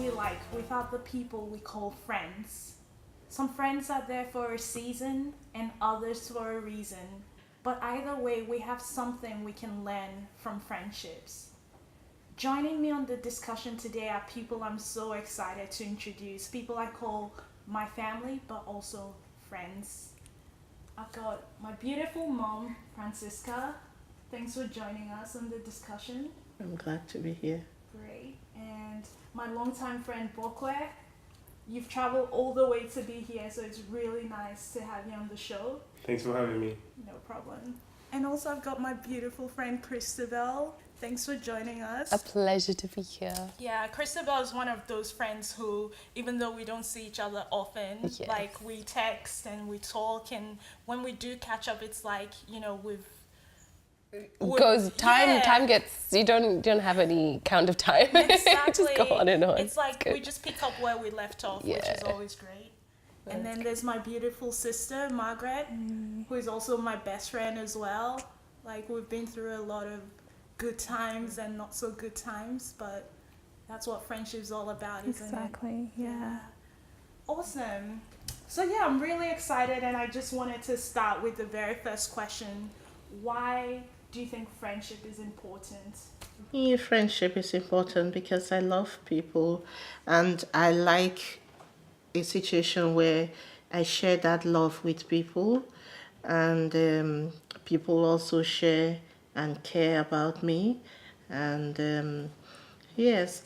be like without the people we call friends? Some friends are there for a season and others for a reason. But either way, we have something we can learn from friendships. Joining me on the discussion today are people I'm so excited to introduce, people I call my family, but also friends. I've got my beautiful mom, Francisca. Thanks for joining us on the discussion. I'm glad to be here. Great. And my longtime friend, Bokwe. You've traveled all the way to be here, so it's really nice to have you on the show. Thanks for having me. No problem. And also I've got my beautiful friend, Christabel. Thanks for joining us. A pleasure to be here. Yeah, Christabel is one of those friends who, even though we don't see each other often, Yes. like we text and we talk, and when we do catch up, it's like, you know, Because time gets, you don't have any count of time. Exactly. Just go on and on. It's like we just pick up where we left off, which is always great. And then there's my beautiful sister, Margaret, who is also my best friend as well. Like, we've been through a lot of good times and not so good times, but that's what friendship's all about, isn't it? Exactly, yeah. Awesome. So yeah, I'm really excited, and I just wanted to start with the very first question. Why do you think friendship is important? Yeah, friendship is important because I love people and I like a situation where I share that love with people, and people also share and care about me. And yes,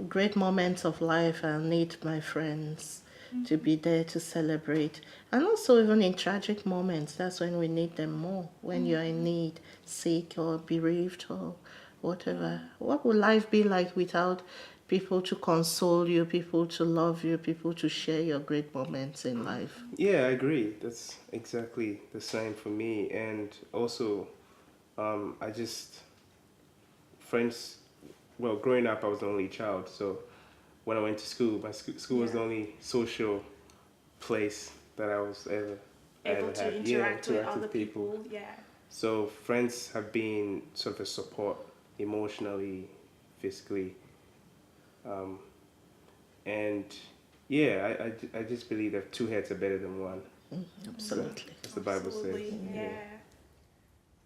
great moments of life, I need my friends to be there to celebrate. And also even in tragic moments, that's when we need them more. When you're in need, sick or bereaved or whatever. What would life be like without people to console you, people to love you, people to share your great moments in life? Yeah, I agree. That's exactly the same for me. And also, friends, well, growing up, I was the only child. So when I went to school, my school was the only social place that I was Able to interact with other people. Yeah. So friends have been sort of a support emotionally, physically, and yeah, I just believe that two heads are better than one. Absolutely. As the Bible Absolutely. says. Yeah.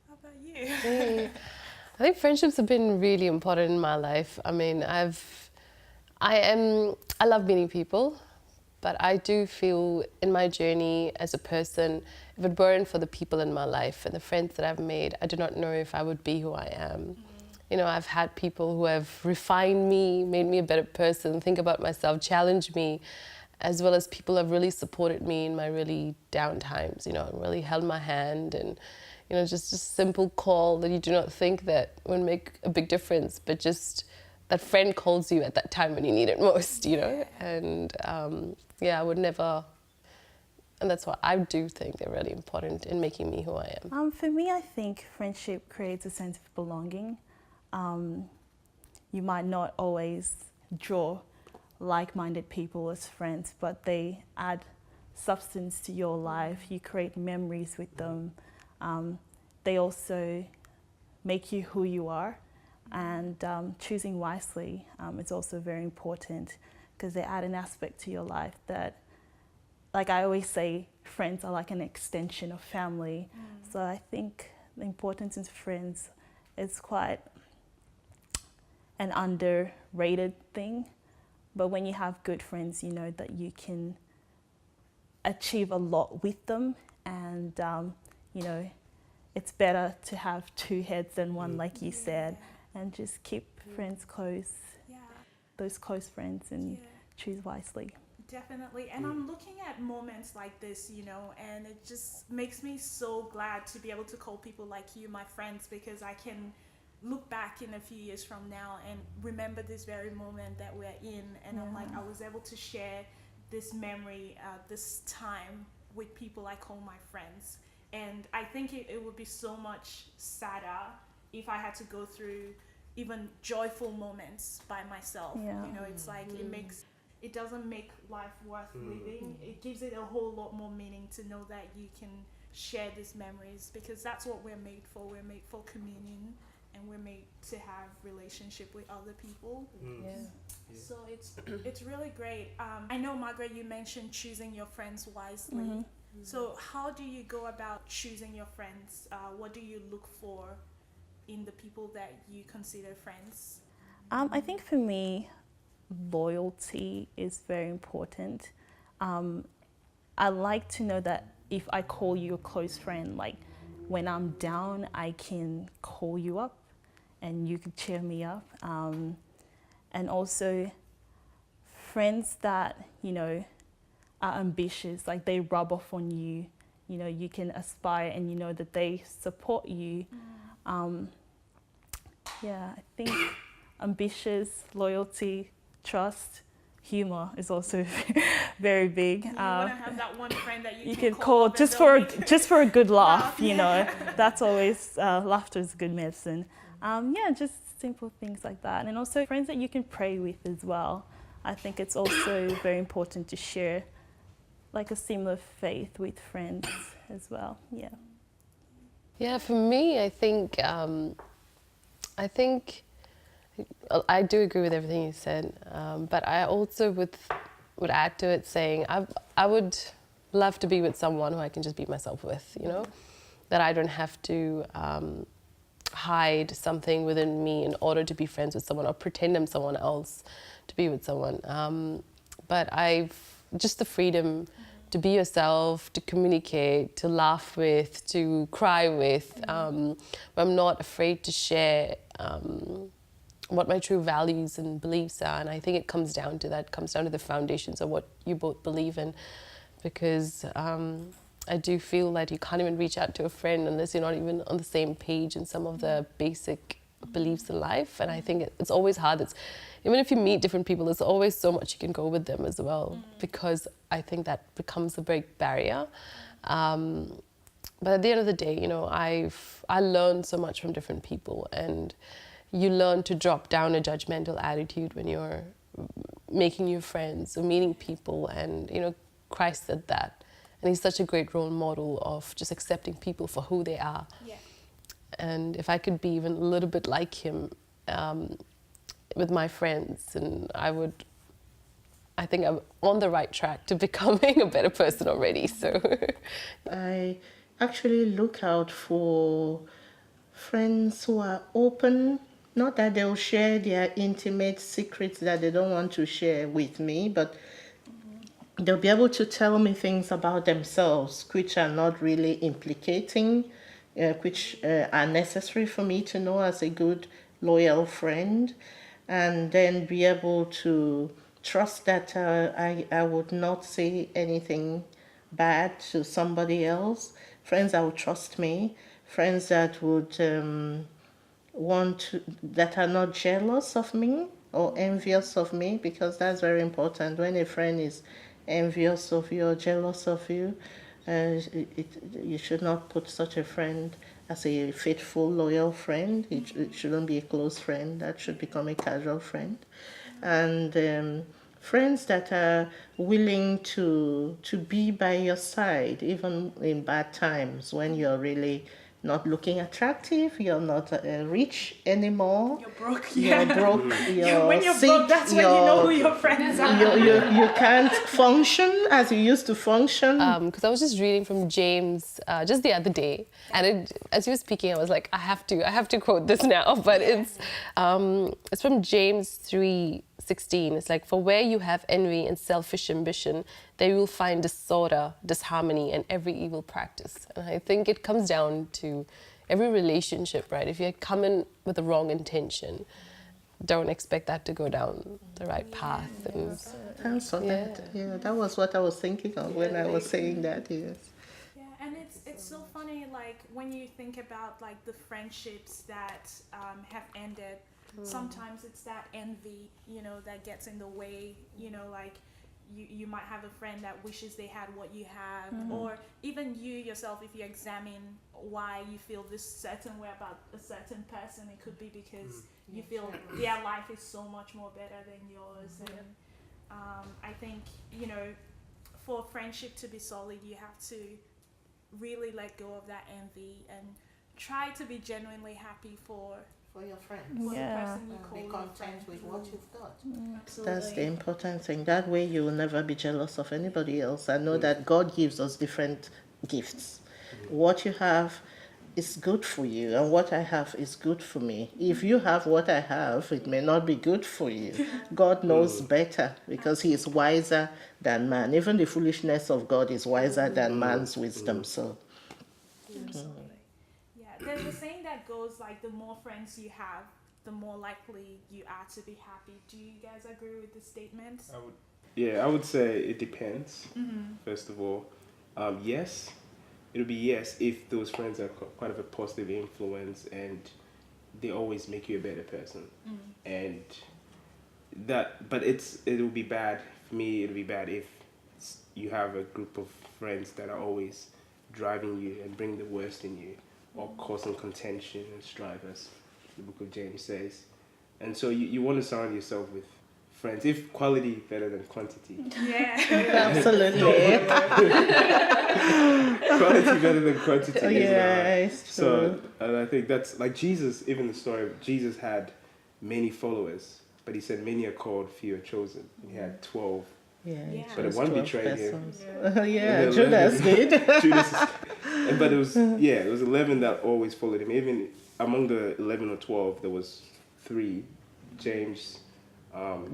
How about you? I think friendships have been really important in my life. I mean, I love meeting people, but I do feel in my journey as a person, if it weren't for the people in my life and the friends that I've made, I do not know if I would be who I am. You know, I've had people who have refined me, made me a better person, think about myself, challenged me, as well as people who have really supported me in my really down times, you know, and really held my hand, and, you know, just a simple call that you do not think that would make a big difference, but just that friend calls you at that time when you need it most, you know? And I would never, and that's why I do think they're really important in making me who I am. For me, I think friendship creates a sense of belonging. You might not always draw like-minded people as friends, but they add substance to your life. You create memories with them. They also make you who you are. And choosing wisely is also very important because they add an aspect to your life that, like I always say, friends are like an extension of family. So I think the importance of friends is quite an underrated thing. But when you have good friends, you know that you can achieve a lot with them, and you know, it's better to have two heads than one, like you said. And just keep friends close, those close friends, and choose wisely. Definitely. And I'm looking at moments like this, you know, and it just makes me so glad to be able to call people like you my friends, because I can look back in a few years from now and remember this very moment that we're in. And I'm like, I was able to share this memory, this time with people I call my friends. And I think it would be so much sadder if I had to go through even joyful moments by myself. You know, it's like it doesn't make life worth living. It gives it a whole lot more meaning to know that you can share these memories, because that's what we're made for. We're made for communion and we're made to have relationship with other people. Yeah. So it's really great. I know, Margaret, you mentioned choosing your friends wisely. So how do you go about choosing your friends? What do you look for in the people that you consider friends? I think for me, loyalty is very important. I like to know that if I call you a close friend, like when I'm down, I can call you up and you can cheer me up. And also friends that, you know, are ambitious, like they rub off on you, you know, you can aspire and you know that they support you. Yeah, I think ambitious, loyalty, trust, humor is also very big. You want to have that one friend that You can can call up just and for they'll make just for a good laugh, you yeah. know. That's always laughter is good medicine. Yeah, just simple things like that, and also friends that you can pray with as well. I think it's also very important to share like a similar faith with friends as well. Yeah. Yeah, for me, I think I do agree with everything you said, but I also would add to it saying I would love to be with someone who I can just be myself with, you know, that I don't have to hide something within me in order to be friends with someone or pretend I'm someone else to be with someone. But I've just the freedom to be yourself, to communicate, to laugh with, to cry with. I'm not afraid to share what my true values and beliefs are, and I think it comes down to that, comes down to the foundations of what you both believe in, because I do feel that you can't even reach out to a friend unless you're not even on the same page in some of the basic beliefs in life, and I think it's always hard. Even if you meet different people, there's always so much you can go with them as well, because I think that becomes a big barrier. But at the end of the day, you know, I learned so much from different people, and you learn to drop down a judgmental attitude when you're making new friends or meeting people, and you know, Christ did that, and he's such a great role model of just accepting people for who they are. Yeah. And if I could be even a little bit like him with my friends, and I think I'm on the right track to becoming a better person already. So I actually look out for friends who are open, not that they'll share their intimate secrets that they don't want to share with me, but they'll be able to tell me things about themselves which are not really implicating, which are necessary for me to know as a good, loyal friend, and then be able to trust that I would not say anything bad to somebody else. Friends that would trust me, friends that would that are not jealous of me or envious of me, because that's very important. When a friend is envious of you or jealous of you, you should not put such a friend as a faithful, loyal friend. It shouldn't be a close friend. That should become a casual friend. And friends that are willing to be by your side, even in bad times when you're really not looking attractive, you're not rich anymore. You're broke. You're Yeah. broke. You're When you're sick. broke, that's when you know who your friends are. You can't function as you used to function. because I was just reading from James just the other day, and as you were speaking, I was like, I have to quote this now. But it's from James 3:16. It's like, for where you have envy and selfish ambition, there you will find disorder, disharmony, and every evil practice. And I think it comes down to every relationship, right? If you come in with the wrong intention, don't expect that to go down the right path. And Also, that was what I was thinking of when I was saying that. Yes. Yeah, and it's so funny, like when you think about like the friendships that have ended. Sometimes it's that envy, you know, that gets in the way. You know, like you might have a friend that wishes they had what you have, or even you yourself, if you examine why you feel this certain way about a certain person, it could be because you feel their life is so much more better than yours. And I think, you know, for a friendship to be solid, you have to really let go of that envy and try to be genuinely happy for for your friends. For the Yeah. person you call Be your content friend. with what you've got. Absolutely. That's the important thing. That way you will never be jealous of anybody else. I know that God gives us different gifts. What you have is good for you, and what I have is good for me. If you have what I have, it may not be good for you. God knows better because He is wiser than man. Even the foolishness of God is wiser than man's wisdom. So, Absolutely. Yeah, there's a saying that goes like the more friends you have, the more likely you are to be happy. Do you guys agree with this statement? I would say it depends. First of all, yes, it'll be yes if those friends are quite of a positive influence and they always make you a better person. And but it'll be bad for me. It'll be bad if you have a group of friends that are always driving you and bring the worst in you, or causing contention and strife, as the book of James says. And so you want to surround yourself with friends, if quality better than quantity. Yeah. absolutely. Quality better than quantity. Isn't that right? It's true. So, and I think that's like Jesus. Even the story of Jesus had many followers, but he said many are called, few are chosen. He had 12, Yeah, Yeah. but chose one 12 betrayed him. persons. And Yeah, the Judas 11 did. Judas, but it was 11 that always followed him. Even among the 11 or 12, there was 3, James,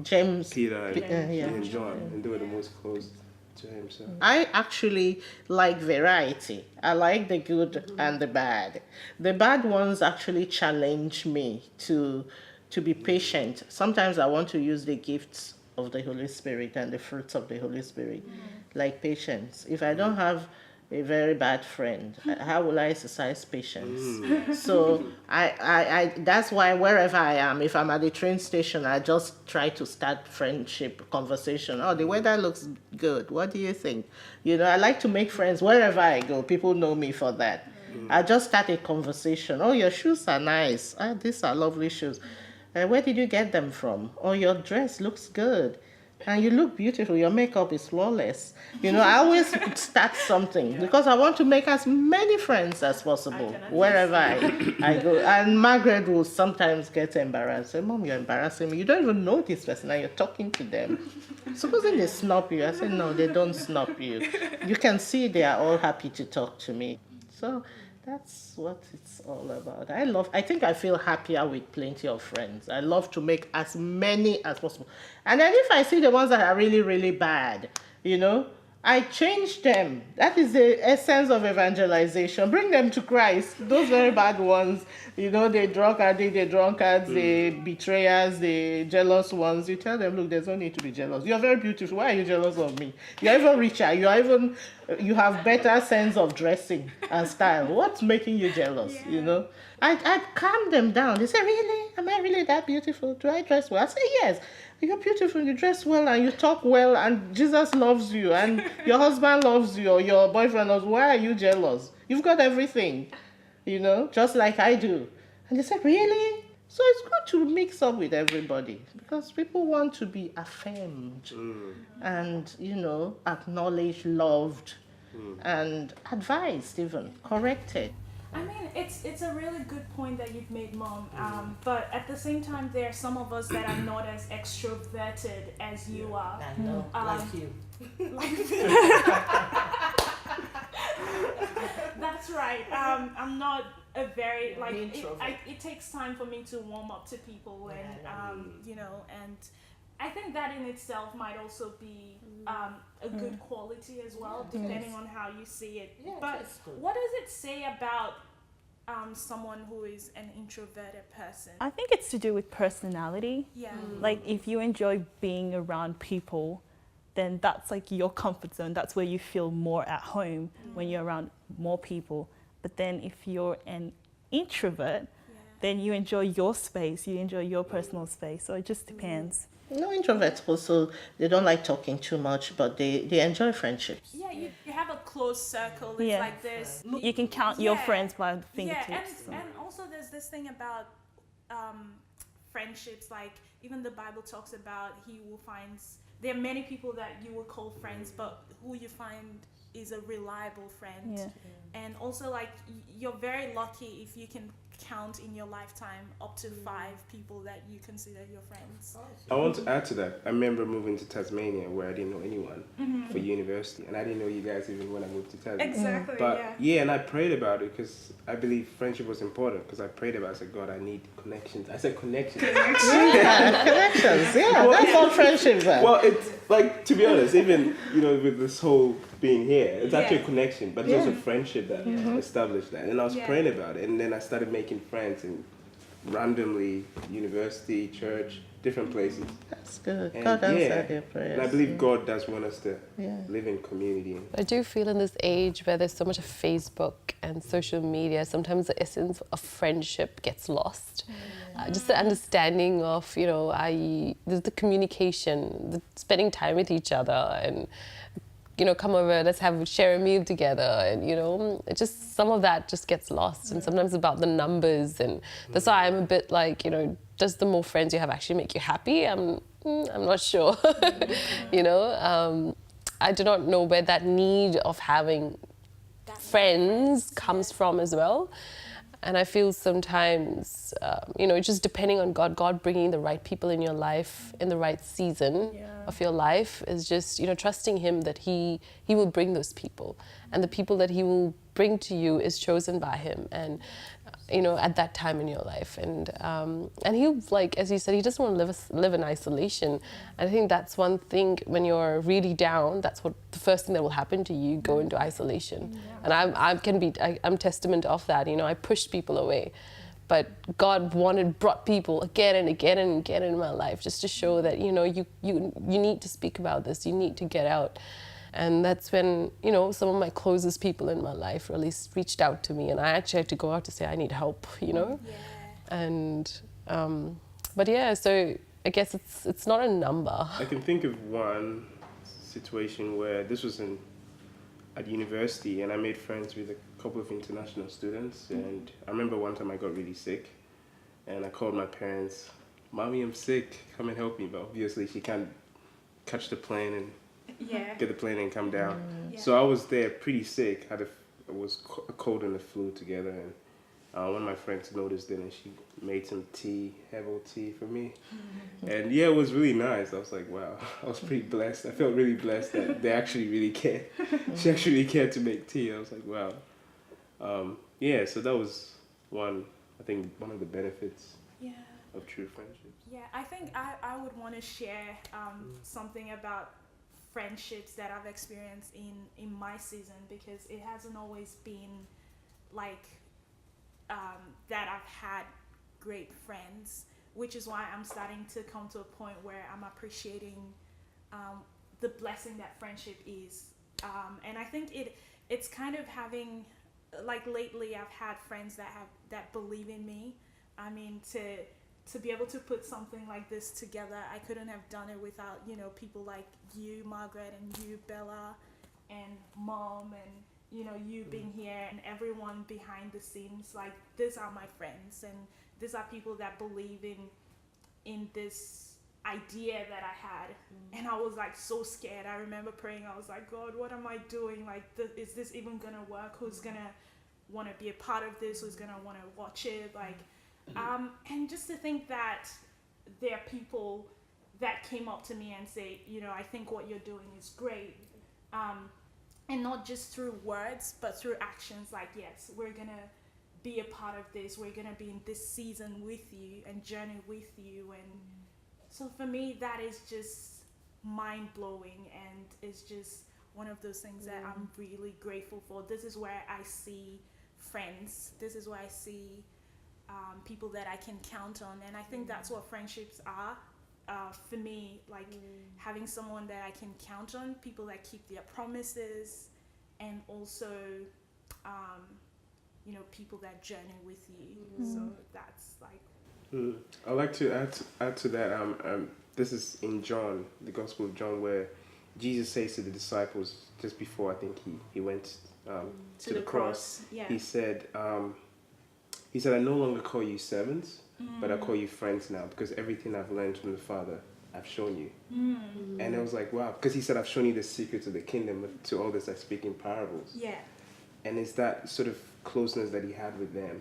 James. Peter, and, yeah. and John, and they were the most close to him. So I actually like variety. I like the good and the bad. The bad ones actually challenge me to be patient. Sometimes I want to use the gifts of the Holy Spirit and the fruits of the Holy Spirit, like patience. If I don't have a very bad friend, how will I exercise patience? So I that's why wherever I am, if I'm at the train station, I just try to start friendship conversation. Oh, the weather looks good. What do you think? You know, I like to make friends wherever I go. People know me for that. I just start a conversation. Oh, your shoes are nice. Ah, these are lovely shoes. Where did you get them from? Oh, your dress looks good. And you look beautiful. Your makeup is flawless. You know, I always start something because I want to make as many friends as possible wherever I go. And Margaret will sometimes get embarrassed. Say, Mom, you're embarrassing me. You don't even know this person and you're talking to them. Supposing they snub you. I say, no, they don't snub you. You can see they are all happy to talk to me. So that's what it's all about. I think I feel happier with plenty of friends. I love to make as many as possible. And then if I see the ones that are really, really bad, you know, I change them. That is the essence of evangelization. Bring them to Christ. Those very bad ones, you know, the drunkards, the betrayers, the jealous ones. You tell them, look, there's no need to be jealous. You're very beautiful. Why are you jealous of me? You're even richer. You have better sense of dressing and style. What's making you jealous? Yeah. You know, I calm them down. They say, really? Am I really that beautiful? Do I dress well? I say, yes. You're beautiful, you dress well, and you talk well, and Jesus loves you, and your husband loves you, or your boyfriend loves you. Why are you jealous? You've got everything, you know, just like I do. And they said, really? So it's good to mix up with everybody because people want to be affirmed and, you know, acknowledged, loved, and advised even, corrected. I mean, it's a really good point that you've made, Mom. But at the same time, there are some of us that are not as extroverted as you are. I know, like you. That's right. I'm not a very You're an it introvert. takes time for me to warm up to people, and you know, and I think that in itself might also be a good quality as well, depending on how you see it. Yeah, But that's good. what does it say about someone who is an introverted person? I think it's to do with personality. Yeah. Like if you enjoy being around people, then that's like your comfort zone. That's where you feel more at home when you're around more people. But then if you're an introvert, then you enjoy your space, you enjoy your personal space. So it just depends. No, introverts also, they don't like talking too much, but they enjoy friendships. Yeah, you have a close circle. It's Yeah. like this. You can count your Yeah. friends by the Yeah, fingertips. and also there's this thing about friendships. Like even the Bible talks about he who finds. There are many people that you will call friends, but who you find is a reliable friend. Yeah. And also, like, you're very lucky if you can count in your lifetime up to 5 people that you consider your friends. I want to add to that. I remember moving to Tasmania where I didn't know anyone for university, and I didn't know you guys even when I moved to Tasmania. Exactly, But and I prayed about it because I believe friendship was important. Because I prayed about it. I said, God, I need connections. I said connections. Yeah, connections. Yeah, that's what friendship is. Well, it's like, to be honest, even with this whole being here, it's actually a connection, but it's also friendship that established that. And I was praying about it, and then I started making friends in randomly university, church, different places. That's good. And God answered your prayers. and I believe God does want us to live in community. I do feel in this age where there's so much of Facebook and social media, sometimes the essence of friendship gets lost. Just the understanding of, the communication, the spending time with each other, and come over, let's share a meal together, and it just, some of that just gets lost, and sometimes about the numbers, and that's why I'm a bit like, does the more friends you have actually make you happy? I'm not sure. I do not know where that need of having friends comes from as well. And I feel sometimes, just depending on God bringing the right people in your life in the right season of your life is just, trusting Him that He will bring those people. And the people that He will bring to you is chosen by Him. And, at that time in your life. And He'll, like, as you said, He doesn't want to live in isolation. And I think that's one thing, when you're really down, that's what the first thing that will happen to you, go into isolation. And I'm testament of that. I pushed people away. But God brought people again and again and again in my life, just to show that, you need to speak about this, you need to get out. And that's when, some of my closest people in my life really reached out to me, and I actually had to go out to say, I need help, And, so I guess it's not a number. I can think of one situation where this was at university, and I made friends with a couple of international students, and I remember one time I got really sick, and I called my parents, Mommy, I'm sick, come and help me, but obviously she can't catch the plane and get the plane and come down. So I was there pretty sick, it was a cold and a flu together, and one of my friends noticed it, and she made some herbal tea for me. And it was really nice. I was like, wow, I was pretty blessed. I felt really blessed that they actually really cared. She actually really cared to make tea. I was like, wow. So that was one of the benefits of true friendships. Yeah, I think I would want to share something about friendships that I've experienced in my season, because it hasn't always been like that I've had great friends, which is why I'm starting to come to a point where I'm appreciating the blessing that friendship is. And I think it's kind of having, like, lately I've had friends that believe in me. I mean, to be able to put something like this together, I couldn't have done it without, people like you, Margaret, and you, Bella, and Mom, and, you being here, and everyone behind the scenes. Like, these are my friends, and these are people that believe in this idea that I had. And I was, like, so scared. I remember praying. I was like, God, what am I doing? Like, is this even gonna work? Who's gonna want to be a part of this? Who's gonna want to watch it? Like, and just to think that there are people that came up to me and say, I think what you're doing is great. And not just through words, but through actions. Like, yes, we're gonna be a part of this. We're gonna be in this season with you and journey with you. And so for me, that is just mind-blowing, and it's just one of those things that I'm really grateful for. This is where I see friends. This is where I see people that I can count on. And I think that's what friendships are. For me, like having someone that I can count on, people that keep their promises, and also, people that journey with you. So that's like. I'd like to add to that. This is in John, the Gospel of John, where Jesus says to the disciples just before I think he went to the cross. Yeah. He said, I no longer call you servants, but I call you friends now, because everything I've learned from the Father, I've shown you. And I was like, wow, because he said, I've shown you the secrets of the kingdom. To all this I speak in parables. Yeah. and it's that sort of closeness that he had with them,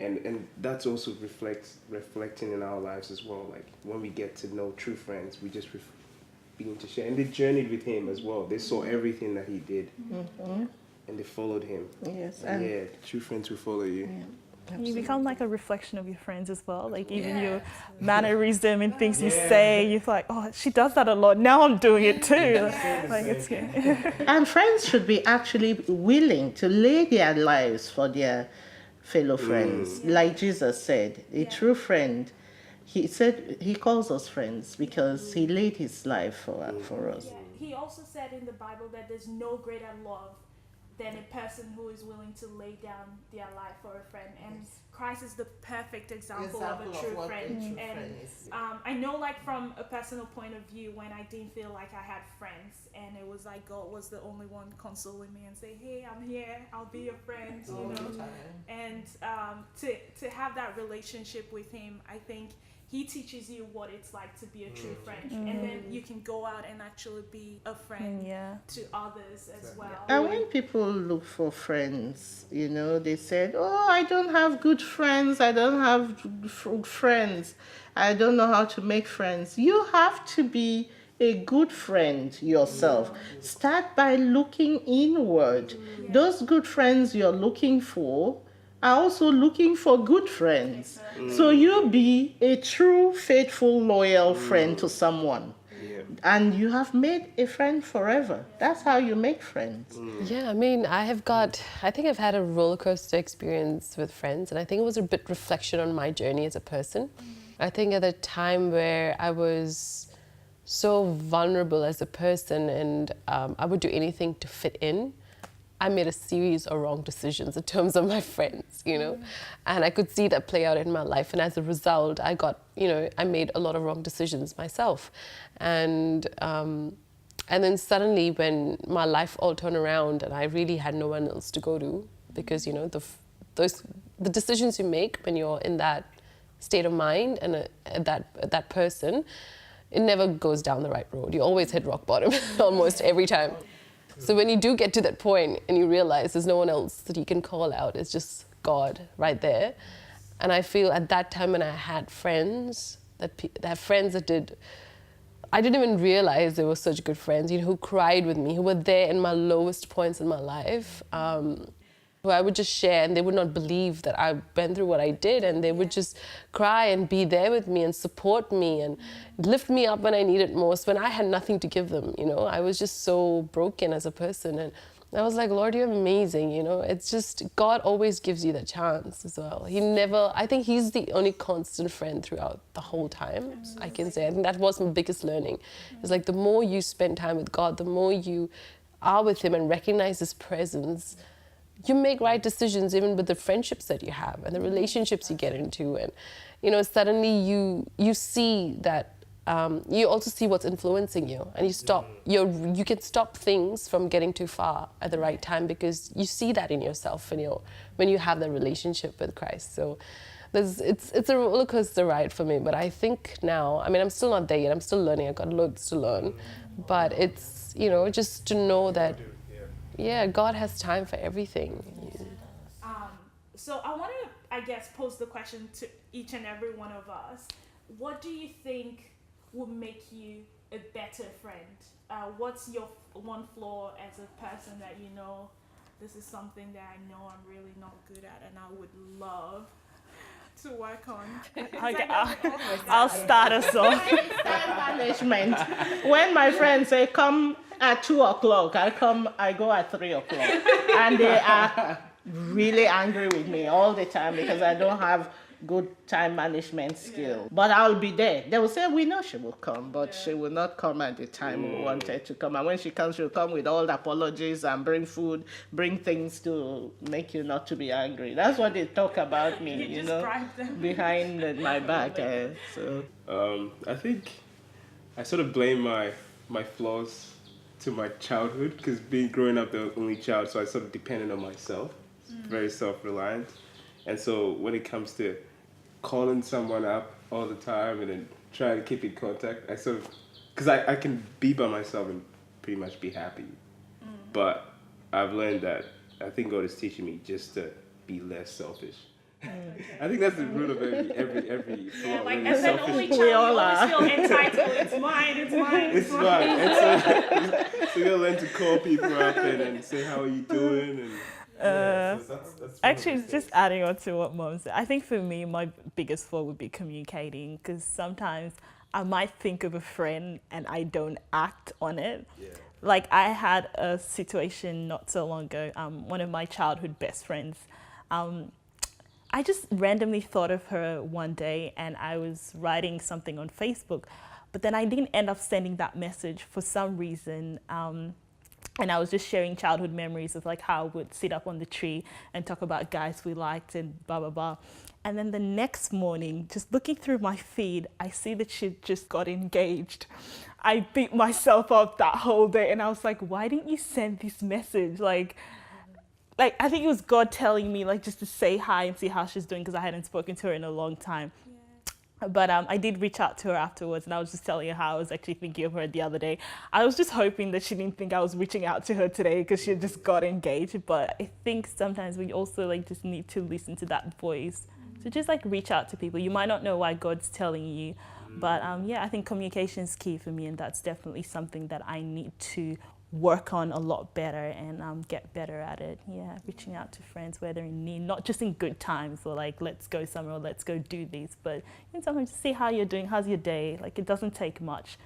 and that's also reflecting in our lives as well. Like when we get to know true friends, we just begin to share, and they journeyed with him as well. They saw everything that he did, and they followed him. Yes, and yeah, true friends will follow you. You become like a reflection of your friends as well. Like even your mannerism and things you say, you're like, oh, she does that a lot. Now I'm doing it too. Like it's good. And friends should be actually willing to lay their lives for their fellow friends. Like Jesus said, a true friend, he said he calls us friends because he laid his life for us. Yeah. He also said in the Bible that there's no greater love than a person who is willing to lay down their life for a friend. And Christ is the perfect example of a true friend. I know, like, from a personal point of view, when I didn't feel like I had friends, and it was like God was the only one consoling me and say, hey, I'm here, I'll be your friend, you know. And to have that relationship with him, I think he teaches you what it's like to be a true friend, and then you can go out and actually be a friend to others as well. And when people look for friends, you know, they said, oh, I don't have good friends, I don't have friends, I don't know how to make friends. You have to be a good friend yourself. Start by looking inward. Those good friends you're looking for are also looking for good friends. So you be a true, faithful, loyal friend to someone. And you have made a friend forever. That's how you make friends. Yeah, I mean, I think I've had a roller coaster experience with friends, and I think it was a bit reflection on my journey as a person. I think at the time where I was so vulnerable as a person, and I would do anything to fit in, I made a series of wrong decisions in terms of my friends, you know, and I could see that play out in my life. And as a result, I made a lot of wrong decisions myself. And then suddenly when my life all turned around and I really had no one else to go to, because, you know, the decisions you make when you're in that state of mind and that person, it never goes down the right road. You always hit rock bottom almost every time. So when you do get to that point and you realize there's no one else that you can call out, it's just God right there. And I feel at that time when I had friends, I didn't even realize they were such good friends, you know, who cried with me, who were there in my lowest points in my life, who I would just share, and they would not believe that I went through what I did, and they would just cry and be there with me and support me and lift me up when I needed most, when I had nothing to give them, you know. I was just so broken as a person, and I was like, Lord, you're amazing, you know. It's just, God always gives you the chance as well. I think he's the only constant friend throughout the whole time, I can say. I think that was my biggest learning. It's like the more you spend time with God, the more you are with him and recognize his presence, you make right decisions even with the friendships that you have and the relationships you get into. And, you know, suddenly you see that, you also see what's influencing you, and you can stop things from getting too far at the right time because you see that in yourself when you have that relationship with Christ. So it's a roller coaster ride for me, but I think now, I mean, I'm still not there yet, I'm still learning, I've got loads to learn, but it's, you know, just to know that God has time for everything. So I want to, I guess, pose the question to each and every one of us. What do you think will make you a better friend? What's your one flaw as a person that you know, this is something that I know I'm really not good at and I would love to work on? Okay, I'll start us off. Time management. When my friends say come at 2:00, I go at 3:00, and they are really angry with me all the time because I don't have good time management skill. But I'll be there. They will say, we know she will come, but she will not come at the time we wanted to come. And when she comes, she'll come with all the apologies and bring food, bring things to make you not to be angry. That's what they talk about me, you know, behind my back. I think I sort of blame my flaws to my childhood, because growing up the only child, so I sort of depended on myself, very self-reliant. And so when it comes to calling someone up all the time and then trying to keep in contact, I sort of, because I can be by myself and pretty much be happy. But I've learned that I think God is teaching me just to be less selfish. I think that's the root of every flaw. Yeah, like, really. and then only child, you always feel entitled. It's mine, it's mine, It's fine. And so you gotta learn to call people up and say, how are you doing? And so that's Actually, just adding on to what Mom said, I think for me, my biggest flaw would be communicating, because sometimes I might think of a friend and I don't act on it. Yeah. Like, I had a situation not so long ago, one of my childhood best friends, I just randomly thought of her one day and I was writing something on Facebook, but then I didn't end up sending that message for some reason. And I was just sharing childhood memories of like how I would sit up on the tree and talk about guys we liked and blah, blah, blah. And then the next morning, just looking through my feed, I see that she just got engaged. I beat myself up that whole day and I was like, why didn't you send this message? Like I think it was God telling me like just to say hi and see how she's doing, because I hadn't spoken to her in a long time. But I did reach out to her afterwards and I was just telling her how I was actually thinking of her the other day. I was just hoping that she didn't think I was reaching out to her today because she just got engaged. But I think sometimes we also like just need to listen to that voice. So just like reach out to people. You might not know why God's telling you, but yeah, I think communication is key for me, and that's definitely something that I need to work on a lot better and get better at it. Yeah, reaching out to friends where they're in need, not just in good times or like let's go somewhere or let's go do this, but sometimes just see how you're doing, how's your day. Like, it doesn't take much.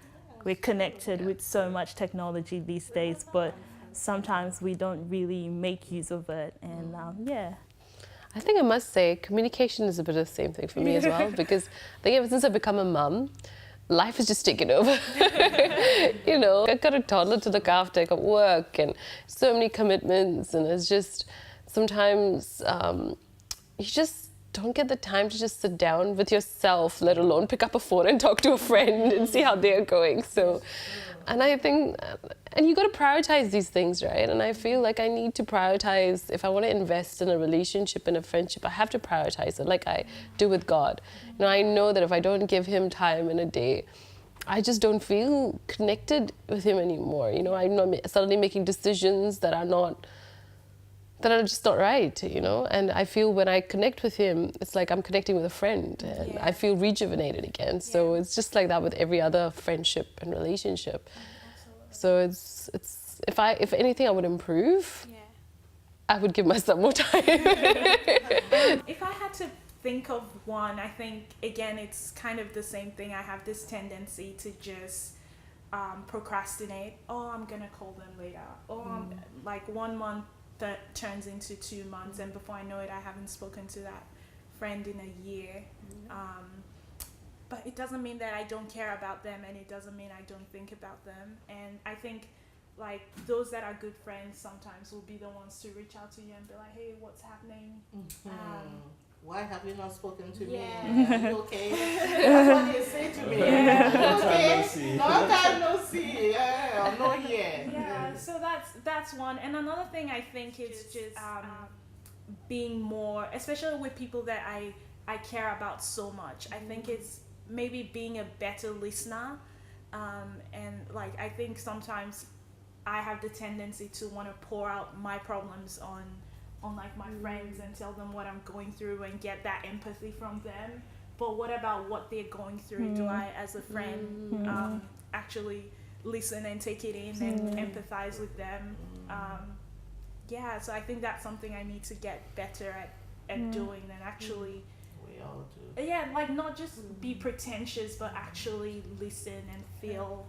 We're connected with so much technology these days, but sometimes we don't really make use of it. And yeah. I think I must say communication is a bit of the same thing for me as well, because I think ever since I've become a mum, life has just taken over. You know, I've got a toddler to look after, I got work and so many commitments, and it's just sometimes you just don't get the time to just sit down with yourself, let alone pick up a phone and talk to a friend and see how they're going. So, and I think, and you got to prioritize these things, right? And I feel like I need to prioritize. If I want to invest in a relationship, in a friendship, I have to prioritize it like I do with God. You know, I know that if I don't give him time in a day, I just don't feel connected with him anymore. You know, I'm not suddenly making decisions that are just not right, you know? And I feel when I connect with him, it's like I'm connecting with a friend, and I feel rejuvenated again. So it's just like that with every other friendship and relationship. So it's if anything I would improve, I would give myself more time. If I had to think of one, I think, again, it's kind of the same thing. I have this tendency to just procrastinate. Oh, I'm gonna call them later. Oh, like 1 month that turns into 2 months, and before I know it, I haven't spoken to that friend in a year. But it doesn't mean that I don't care about them, and it doesn't mean I don't think about them. And I think like those that are good friends sometimes will be the ones to reach out to you and be like, hey, what's happening? Why have you not spoken to me? Yeah. Are you okay? That's what they say to me. Long time Okay? no see. Long time no see. Yeah, I'm not here. Yeah, so that's one. And another thing I think is just being more, especially with people that I care about so much. I think it's maybe being a better listener. And like, I think sometimes I have the tendency to want to pour out my problems on like my friends and tell them what I'm going through and get that empathy from them. But what about what they're going through? Do I, as a friend, actually listen and take it in and empathize with them? Yeah, so I think that's something I need to get better at doing, and actually, We all do. yeah, like not just be pretentious, but actually listen and feel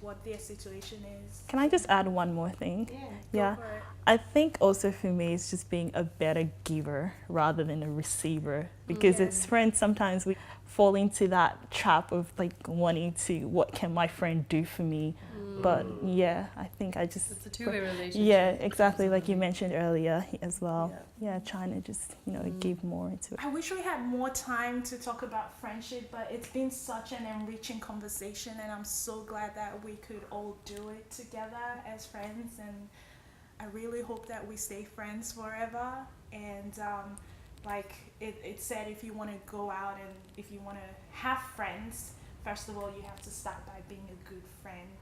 what their situation is. Can I just add one more thing? Yeah. Go for it. I think also for me, it's just being a better giver rather than a receiver, because as friends, sometimes we fall into that trap of like wanting to, what can my friend do for me? But yeah, I think I just... It's a two-way relationship. Yeah, exactly, like you mentioned earlier as well. Yeah, trying to just, give more into it. I wish we had more time to talk about friendship, but it's been such an enriching conversation, and I'm so glad that we could all do it together as friends, and I really hope that we stay friends forever. And like it said, if you want to go out and if you want to have friends, first of all, you have to start by being a good friend.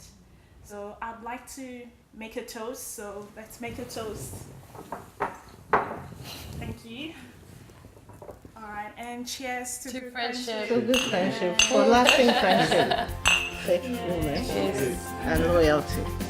So I'd like to make a toast. So let's make a toast. Thank you. All right, and cheers to good friendship. For good friendship, for lasting friendship, faithfulness, Yes. and loyalty.